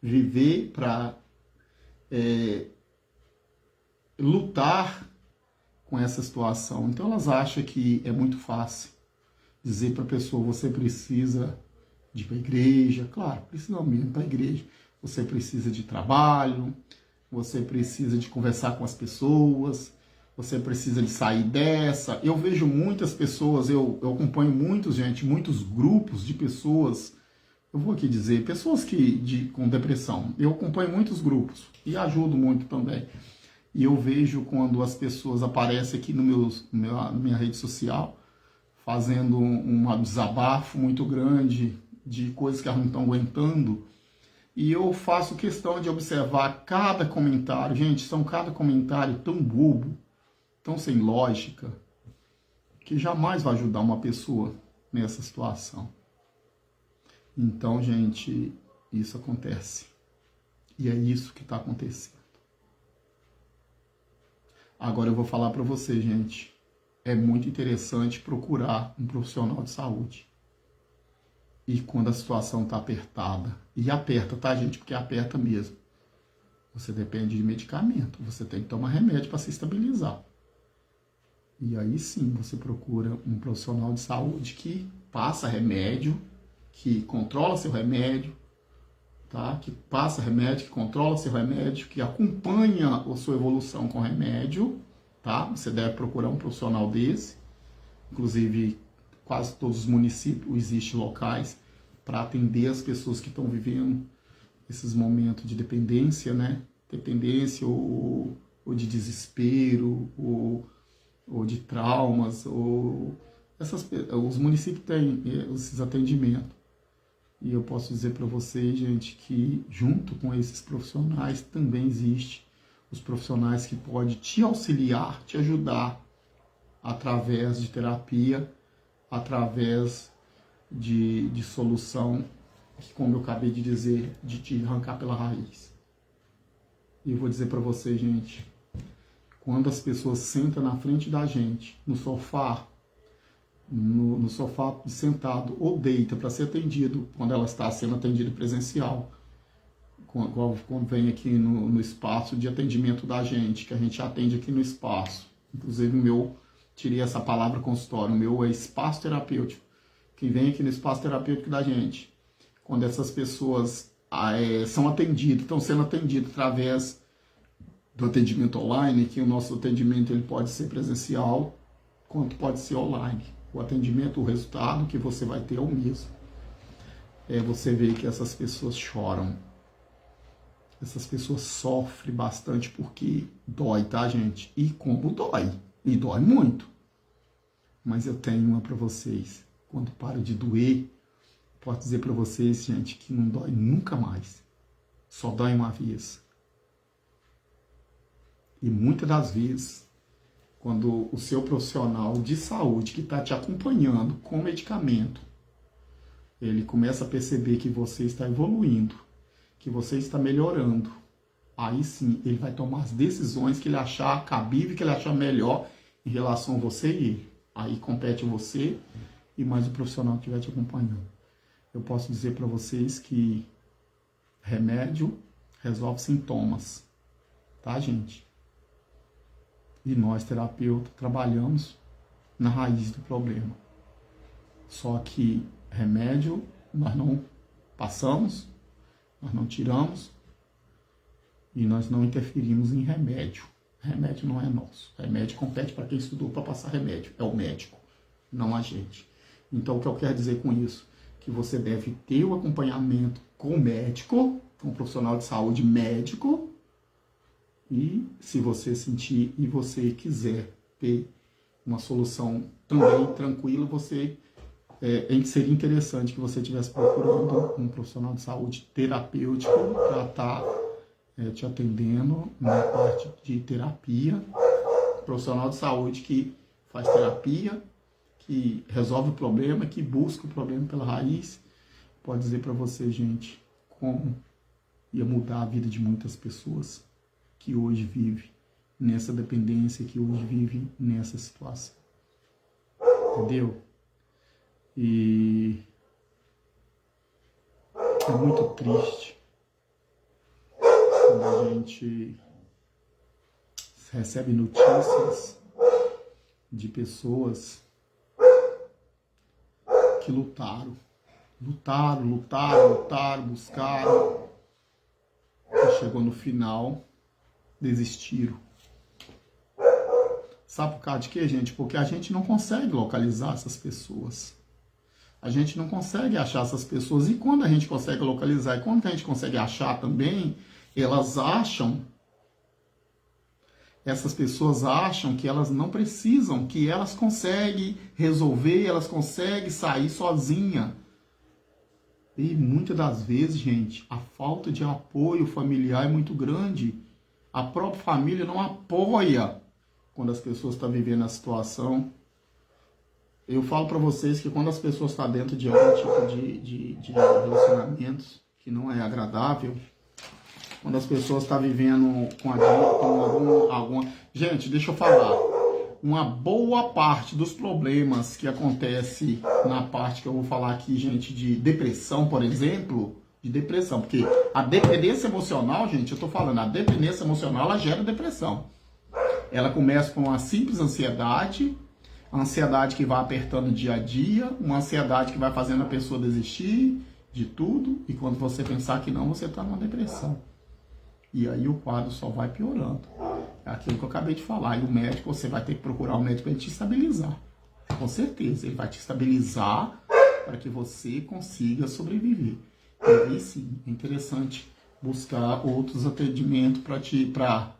viver, para lutar com essa situação. Então elas acham que é muito fácil dizer para a pessoa: você precisa de ir para a igreja. Claro, precisa mesmo para a igreja. Você precisa de trabalho, você precisa de conversar com as pessoas, você precisa de sair dessa. Eu vejo muitas pessoas, eu acompanho muitos grupos de pessoas. Eu vou aqui dizer, pessoas com depressão. Eu acompanho muitos grupos e ajudo muito também. E eu vejo quando as pessoas aparecem aqui na minha rede social, fazendo um desabafo muito grande de coisas que elas não estão aguentando. E eu faço questão de observar cada comentário. Gente, são cada comentário tão bobo, tão sem lógica, que jamais vai ajudar uma pessoa nessa situação. Então, gente, isso acontece. E é isso que está acontecendo. Agora eu vou falar para você, gente. É muito interessante procurar um profissional de saúde. E quando a situação está apertada. E aperta, tá, gente? Porque aperta mesmo. Você depende de medicamento. Você tem que tomar remédio para se estabilizar. E aí sim, você procura um profissional de saúde que passa remédio, que controla seu remédio, tá? Que passa remédio, que controla seu remédio, que acompanha a sua evolução com remédio, tá? Você deve procurar um profissional desse. Inclusive, quase todos os municípios existem locais para atender as pessoas que estão vivendo esses momentos de dependência, né? Dependência ou de desespero, ou de traumas, os municípios têm esses atendimentos. E eu posso dizer para vocês, gente, que junto com esses profissionais também existe os profissionais que podem te auxiliar, te ajudar através de terapia, através de solução, que, como eu acabei de dizer, de te arrancar pela raiz. E eu vou dizer para vocês, gente, quando as pessoas sentam na frente da gente, no sofá, no sofá sentado ou deita para ser atendido, quando ela está sendo atendida presencial, quando vem aqui no espaço de atendimento da gente, que a gente atende aqui no espaço. Inclusive o meu, tirei essa palavra consultório, o meu é espaço terapêutico. Quem vem aqui no espaço terapêutico da gente, quando essas pessoas são atendidas, estão sendo atendidas através do atendimento online, que o nosso atendimento ele pode ser presencial, quanto pode ser online. O atendimento, o resultado que você vai ter é o mesmo. Você vê que essas pessoas choram. Essas pessoas sofrem bastante porque dói, tá, gente? E como dói. E dói muito. Mas eu tenho uma para vocês. Quando para de doer, posso dizer para vocês, gente, que não dói nunca mais. Só dói uma vez. E muitas das vezes, quando o seu profissional de saúde que está te acompanhando com medicamento, ele começa a perceber que você está evoluindo, que você está melhorando, aí sim ele vai tomar as decisões que ele achar cabível, que ele achar melhor em relação a você e ele. Aí compete você e mais o profissional que estiver te acompanhando. Eu posso dizer para vocês que remédio resolve sintomas, tá, gente? E nós, terapeutas, trabalhamos na raiz do problema. Só que remédio nós não passamos, nós não tiramos e nós não interferimos em remédio. Remédio não é nosso. Remédio compete para quem estudou para passar remédio. É o médico, não a gente. Então, o que eu quero dizer com isso? Que você deve ter o acompanhamento com o médico, com o profissional de saúde médico. E se você sentir e você quiser ter uma solução também tranquila, seria interessante que você estivesse procurando um profissional de saúde terapêutico para estar te atendendo na parte de terapia. Profissional de saúde que faz terapia, que resolve o problema, que busca o problema pela raiz. Pode dizer para você, gente, como ia mudar a vida de muitas pessoas que hoje vivem nessa dependência, que hoje vivem nessa situação. Entendeu? E é muito triste quando a gente recebe notícias de pessoas que lutaram, buscaram, e chegou no final, desistiram. Sabe por causa de quê, gente? Porque a gente não consegue localizar essas pessoas. A gente não consegue achar essas pessoas. E quando a gente consegue localizar, e quando a gente consegue achar também, essas pessoas acham que elas não precisam, que elas conseguem resolver, elas conseguem sair sozinhas. E muitas das vezes, gente, a falta de apoio familiar é muito grande. A própria família não apoia quando as pessoas estão vivendo a situação. Eu falo para vocês que quando as pessoas estão dentro de algum tipo de relacionamentos que não é agradável, quando as pessoas estão vivendo com alguma... Gente, deixa eu falar. Uma boa parte dos problemas que acontece na parte que eu vou falar aqui, gente, de depressão, por exemplo, porque a dependência emocional, gente, eu tô falando, a dependência emocional, ela gera depressão. Ela começa com uma simples ansiedade, a ansiedade que vai apertando dia a dia, uma ansiedade que vai fazendo a pessoa desistir de tudo, e quando você pensar que não, você está numa depressão. E aí o quadro só vai piorando. É aquilo que eu acabei de falar. E o médico, você vai ter que procurar um médico para te estabilizar. Com certeza, ele vai te estabilizar para que você consiga sobreviver. E aí sim, é interessante buscar outros atendimentos para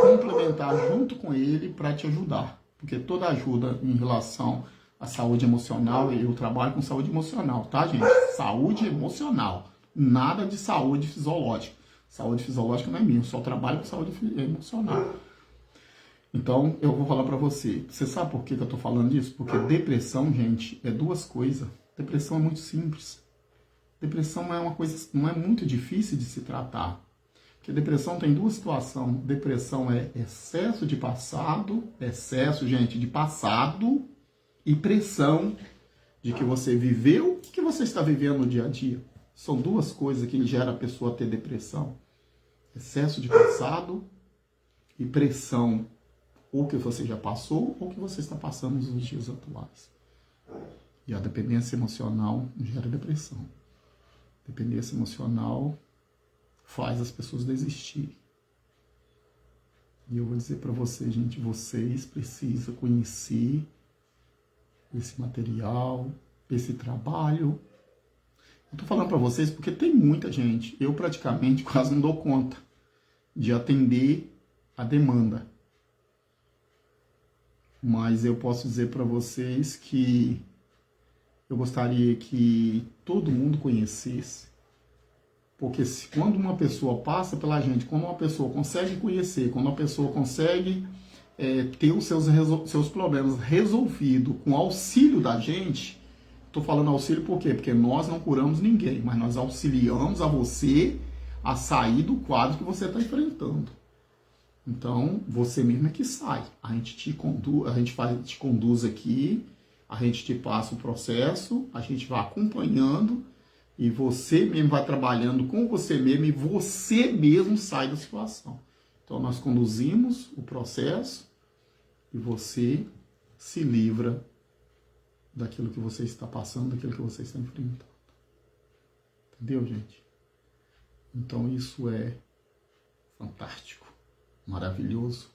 complementar junto com ele para te ajudar. Porque toda ajuda em relação à saúde emocional, eu trabalho com saúde emocional, tá, gente? Saúde emocional. Nada de saúde fisiológica. Saúde fisiológica não é minha, eu só trabalho com saúde emocional. Então, eu vou falar pra você. Você sabe por que eu tô falando isso? Porque depressão, gente, é duas coisas. Depressão é muito simples. Depressão é uma coisa, não é muito difícil de se tratar. Porque depressão tem duas situações. Depressão é excesso de passado, gente, de passado, e pressão de que você viveu, que você está vivendo no dia a dia. São duas coisas que geram a pessoa a ter depressão. Excesso de passado e pressão, ou que você já passou, ou que você está passando nos dias atuais. E a dependência emocional gera depressão. Dependência emocional faz as pessoas desistirem. E eu vou dizer para vocês, gente, vocês precisam conhecer esse material, esse trabalho. Eu tô falando para vocês porque tem muita gente. Eu praticamente quase não dou conta de atender a demanda. Mas eu posso dizer para vocês que eu gostaria que todo mundo conhecesse. Porque quando uma pessoa passa pela gente, quando uma pessoa consegue conhecer, quando uma pessoa consegue ter os seus problemas resolvidos com auxílio da gente, estou falando auxílio por quê? Porque nós não curamos ninguém, mas nós auxiliamos a você a sair do quadro que você está enfrentando. Então, você mesmo é que sai. A gente te conduz aqui, a gente te passa o processo, a gente vai acompanhando e você mesmo vai trabalhando com você mesmo e você mesmo sai da situação. Então, nós conduzimos o processo e você se livra daquilo que você está passando, daquilo que você está enfrentando. Entendeu, gente? Então, isso é fantástico, maravilhoso.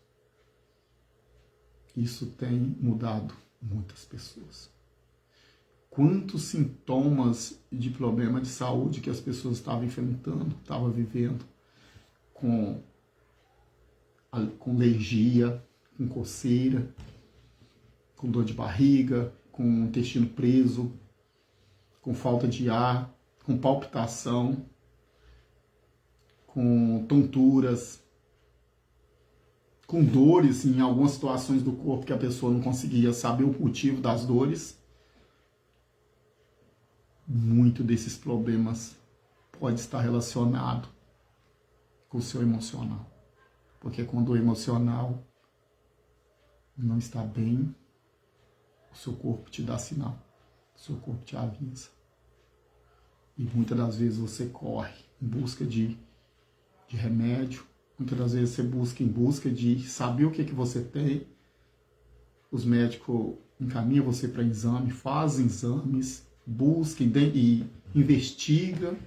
Isso tem mudado muitas pessoas. Quantos sintomas de problema de saúde que as pessoas estavam enfrentando, estavam vivendo com alergia, com coceira, com dor de barriga, com intestino preso, com falta de ar, com palpitação, com tonturas, com dores em algumas situações do corpo que a pessoa não conseguia saber o motivo das dores. Muito desses problemas pode estar relacionado com o seu emocional. Porque quando o emocional não está bem, o seu corpo te dá sinal, o seu corpo te avisa. E muitas das vezes você corre em busca de remédio, muitas das vezes você busca em busca de saber o que você tem. Os médicos encaminham você para exame, fazem exames, busca e investiga.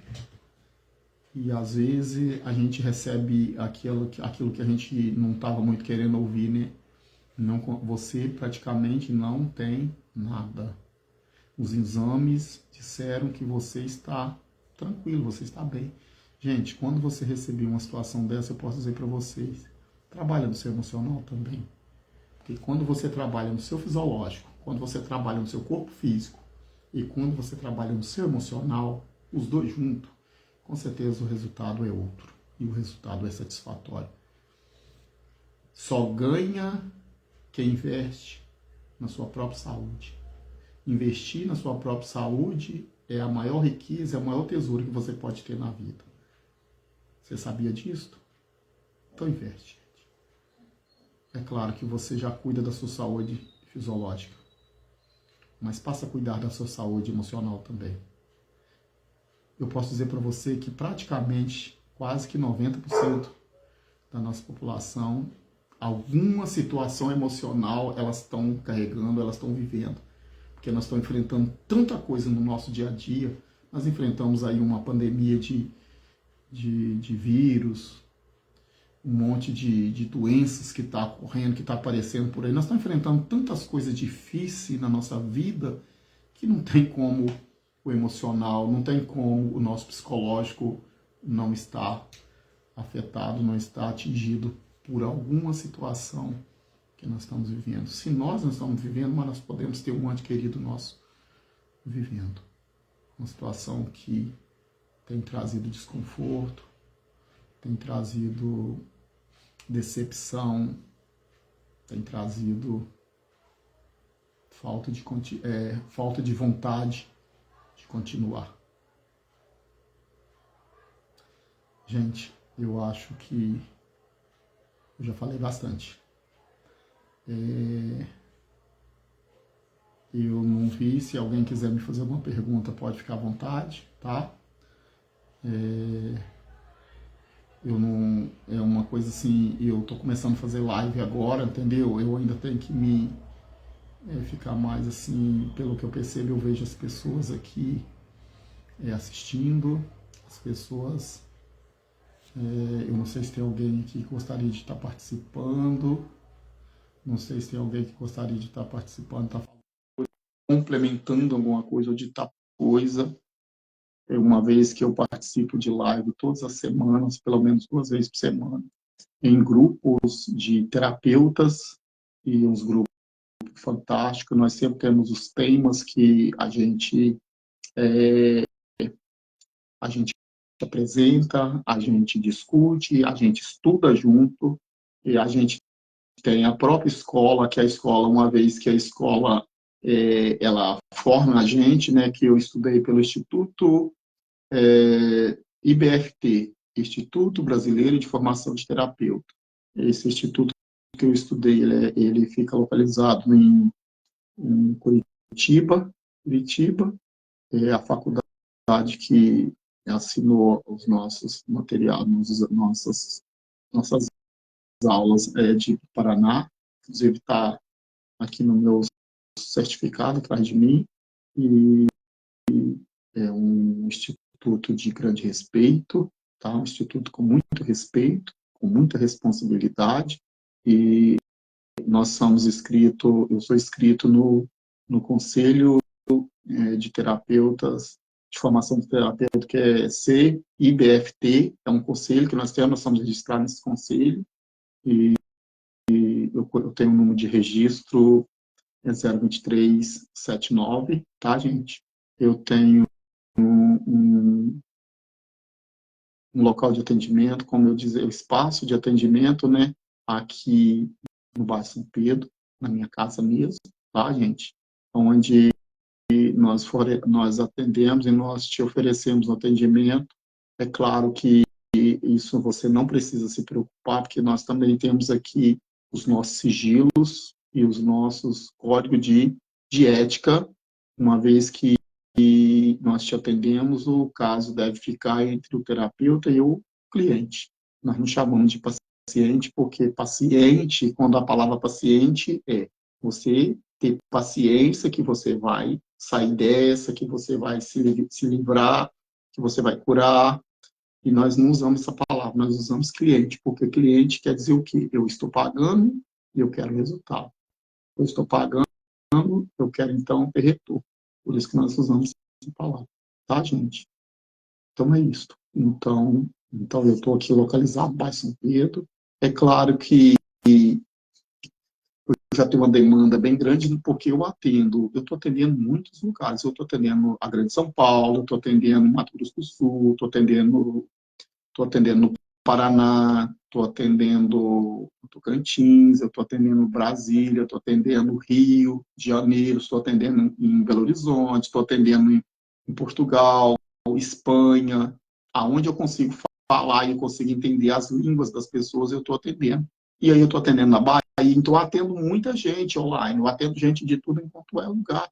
E às vezes a gente recebe aquilo que a gente não estava muito querendo ouvir, né? Não, você praticamente não tem nada. Os exames disseram que você está tranquilo, você está bem. Gente, quando você receber uma situação dessa, eu posso dizer para vocês, trabalha no seu emocional também. Porque quando você trabalha no seu fisiológico, quando você trabalha no seu corpo físico e quando você trabalha no seu emocional, os dois juntos, com certeza o resultado é outro. E o resultado é satisfatório. Só ganha quem investe na sua própria saúde. Investir na sua própria saúde é a maior riqueza, é o maior tesouro que você pode ter na vida. Você sabia disso? Então investe. É claro que você já cuida da sua saúde fisiológica, mas passa a cuidar da sua saúde emocional também. Eu posso dizer para você que praticamente quase que 90% da nossa população, alguma situação emocional elas estão carregando, elas estão vivendo. Porque nós estamos enfrentando tanta coisa no nosso dia a dia. Nós enfrentamos aí uma pandemia de vírus, um monte de doenças que está ocorrendo, que está aparecendo por aí. Nós estamos enfrentando tantas coisas difíceis na nossa vida que não tem como o emocional, não tem como o nosso psicológico não estar afetado, não estar atingido por alguma situação que nós estamos vivendo. Se nós não estamos vivendo, mas nós podemos ter um ente querido nosso vivendo. Uma situação que tem trazido desconforto, tem trazido decepção, tem trazido falta de vontade de continuar. Gente, eu acho que eu já falei bastante. Eu não vi, se alguém quiser me fazer alguma pergunta, pode ficar à vontade, tá? Eu não, é uma coisa assim, eu tô começando a fazer live agora, entendeu? Eu ainda tenho que me ficar mais assim, pelo que eu percebo, eu vejo as pessoas aqui assistindo, as pessoas, eu não sei se tem alguém aqui que gostaria de estar participando, não sei se tem alguém que gostaria de estar participando, tá complementando alguma coisa ou de estar coisa. Uma vez que eu participo de live todas as semanas, pelo menos 2 vezes por semana, em grupos de terapeutas e uns grupos fantásticos. Nós sempre temos os temas que a gente apresenta, a gente discute, a gente estuda junto e a gente tem a própria escola, que é a escola, uma vez que a escola ela forma a gente, né, que eu estudei pelo Instituto IBFT, Instituto Brasileiro de Formação de Terapeuta. Esse instituto que eu estudei, ele fica localizado em Curitiba, é a faculdade que assinou os nossos materiais, nossas aulas de Paraná, inclusive está aqui no meu certificado atrás de mim, e é um instituto de grande respeito, tá? Um instituto com muito respeito, com muita responsabilidade, e nós somos inscritos, eu sou inscrito no Conselho de Terapeutas, de Formação de Terapeuta, que é CIBFT, é um conselho que nós somos registrados nesse conselho, e eu tenho um número de registro 02379, tá, gente? Eu tenho um, um local de atendimento, como eu dizia, o espaço de atendimento, né, aqui no bairro São Pedro, na minha casa mesmo, tá, gente? Onde nós atendemos e nós te oferecemos um atendimento. É claro que isso você não precisa se preocupar, porque nós também temos aqui os nossos sigilos e os nossos códigos de ética, uma vez que nós te atendemos, o caso deve ficar entre o terapeuta e o cliente. Nós não chamamos de paciente, porque paciente, quando a palavra paciente você ter paciência que você vai sair dessa, que você vai se livrar, que você vai curar. E nós não usamos essa palavra, nós usamos cliente, porque cliente quer dizer o quê? Eu estou pagando e eu quero resultado. Eu estou pagando, eu quero então ter retorno. Por isso que nós usamos essa palavra. Tá, gente? Então é isso. Então eu estou aqui localizado, bairro São Pedro. É claro que eu já tenho uma demanda bem grande, porque eu estou atendendo muitos lugares. Eu estou atendendo a Grande São Paulo, estou atendendo Mato Grosso do Sul, estou atendendo no Paraná, estou atendendo no Tocantins, eu estou atendendo Brasília, estou atendendo Rio de Janeiro, estou atendendo em Belo Horizonte, estou atendendo em Portugal, Espanha, aonde eu consigo falar e eu consigo entender as línguas das pessoas, eu estou atendendo. E aí eu estou atendendo na Bahia, então eu atendo muita gente online, eu atendo gente de tudo enquanto é lugar,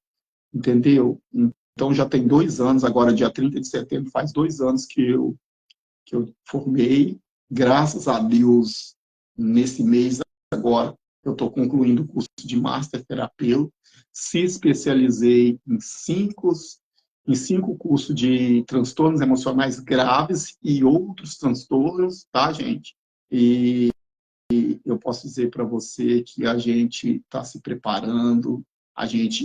entendeu? Então já tem 2 anos, agora dia 30 de setembro, faz 2 anos que eu formei, graças a Deus, nesse mês agora, eu estou concluindo o curso de Master Terapeuta, se especializei em cinco cursos de transtornos emocionais graves e outros transtornos, tá, gente? E eu posso dizer para você que a gente está se preparando,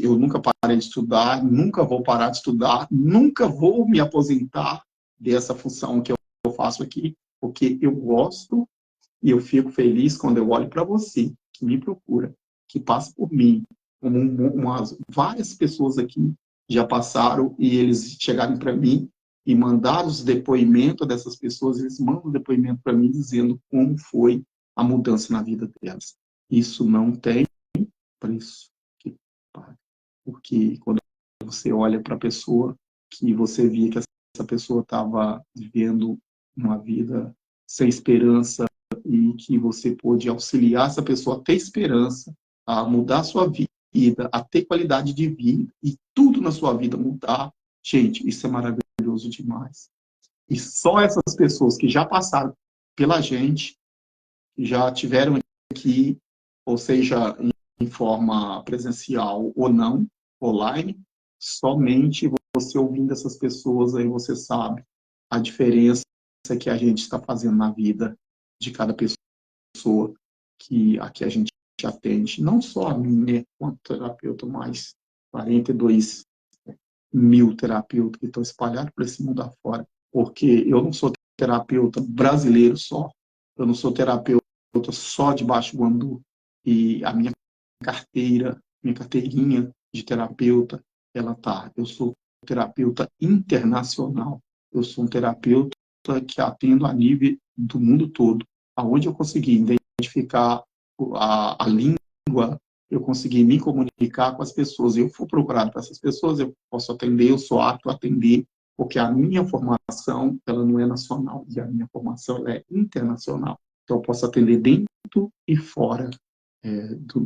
eu nunca parei de estudar, nunca vou parar de estudar, nunca vou me aposentar dessa função que eu faço aqui, porque eu gosto e eu fico feliz quando eu olho para você, que me procura, que passa por mim. Várias pessoas aqui já passaram e eles chegaram para mim e mandaram os depoimentos dessas pessoas, eles mandam depoimento para mim dizendo como foi a mudança na vida delas. Isso não tem preço que paga. Porque quando você olha para a pessoa, que você via que essa pessoa estava vivendo uma vida sem esperança e que você pôde auxiliar essa pessoa a ter esperança, a mudar a sua vida, a ter qualidade de vida e tudo na sua vida mudar, gente, isso é maravilhoso demais. E só essas pessoas que já passaram pela gente, já tiveram aqui, ou seja, em forma presencial ou não, online, somente você ouvindo essas pessoas, aí você sabe a diferença que a gente está fazendo na vida de cada pessoa que aqui a gente atende. Não só a mim, né, quanto terapeuta, mas 42 mil terapeutas que estão espalhados por esse mundo afora. Porque eu não sou terapeuta brasileiro só, eu não sou terapeuta só de Baixo Guandu. E a minha carteirinha de terapeuta, eu sou terapeuta internacional. Eu sou um terapeuta que atendo a nível do mundo todo. Aonde eu consegui identificar a língua, eu consegui me comunicar com as pessoas. Eu fui procurado para essas pessoas, eu posso atender, eu sou apto a atender, porque a minha formação, ela não é nacional, e a minha formação ela é internacional. Então, eu posso atender dentro e fora do,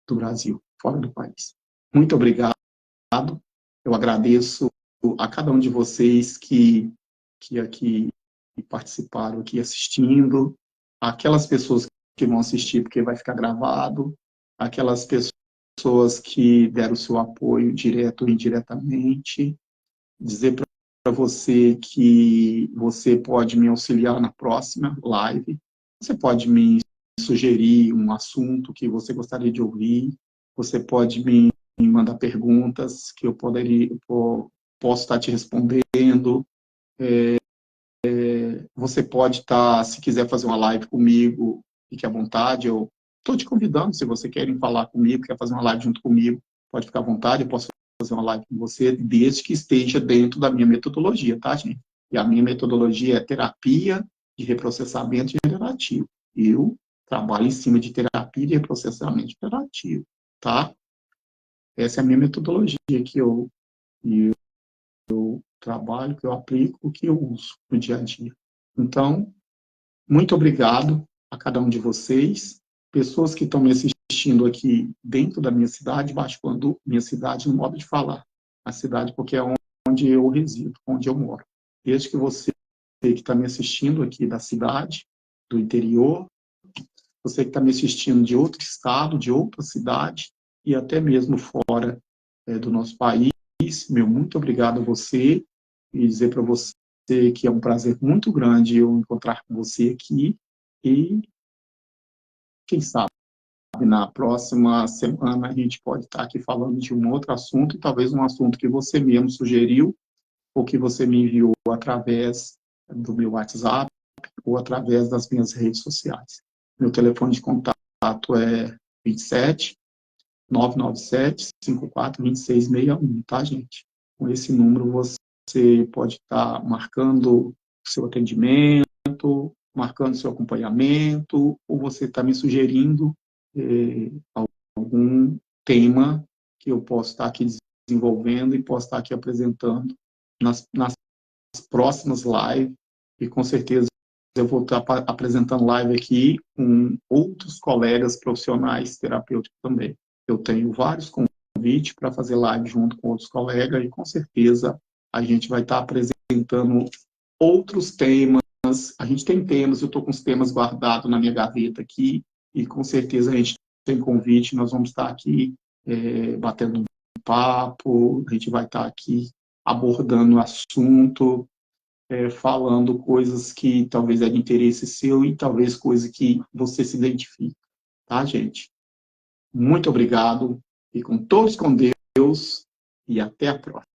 do Brasil, fora do país. Muito obrigado. Eu agradeço a cada um de vocês que aqui participaram, aqui assistindo, aquelas pessoas que vão assistir porque vai ficar gravado, aquelas pessoas que deram o seu apoio direto ou indiretamente, dizer para você que você pode me auxiliar na próxima live, você pode me sugerir um assunto que você gostaria de ouvir, você pode me mandar perguntas que eu posso estar te respondendo, você pode estar, se quiser fazer uma live comigo, fique à vontade, eu estou te convidando, se você quer falar comigo, quer fazer uma live junto comigo, pode ficar à vontade, eu posso fazer uma live com você, desde que esteja dentro da minha metodologia, tá, gente? E a minha metodologia é terapia de reprocessamento generativo. Eu trabalho em cima de terapia de reprocessamento generativo, tá? Essa é a minha metodologia que eu trabalho, que eu aplico, que eu uso no dia a dia. Então, muito obrigado a cada um de vocês, pessoas que estão me assistindo aqui dentro da minha cidade, basicando minha cidade no modo de falar, a cidade porque é onde eu resido, onde eu moro. Desde que você que está me assistindo aqui da cidade, do interior, você que está me assistindo de outro estado, de outra cidade, e até mesmo fora do nosso país, meu muito obrigado a você, e dizer para você que é um prazer muito grande eu encontrar com você aqui, e quem sabe na próxima semana a gente pode estar aqui falando de um outro assunto, e talvez um assunto que você mesmo sugeriu, ou que você me enviou através do meu WhatsApp, ou através das minhas redes sociais. Meu telefone de contato é 27 997 54 2661, tá, gente? Com esse número você pode estar marcando o seu atendimento, marcando seu acompanhamento, ou você está me sugerindo algum tema que eu posso estar aqui desenvolvendo e posso estar aqui apresentando nas próximas lives, e com certeza eu vou estar apresentando live aqui com outros colegas profissionais terapêuticos também. Eu tenho vários convites para fazer live junto com outros colegas, e com certeza a gente vai estar apresentando outros temas. A gente tem temas, eu estou com os temas guardados na minha gaveta aqui, e com certeza a gente tem convite, nós vamos estar aqui batendo um papo, a gente vai estar aqui abordando o assunto, falando coisas que talvez é de interesse seu e talvez coisas que você se identifique, tá, gente? Muito obrigado, fiquem todos com Deus e até a próxima.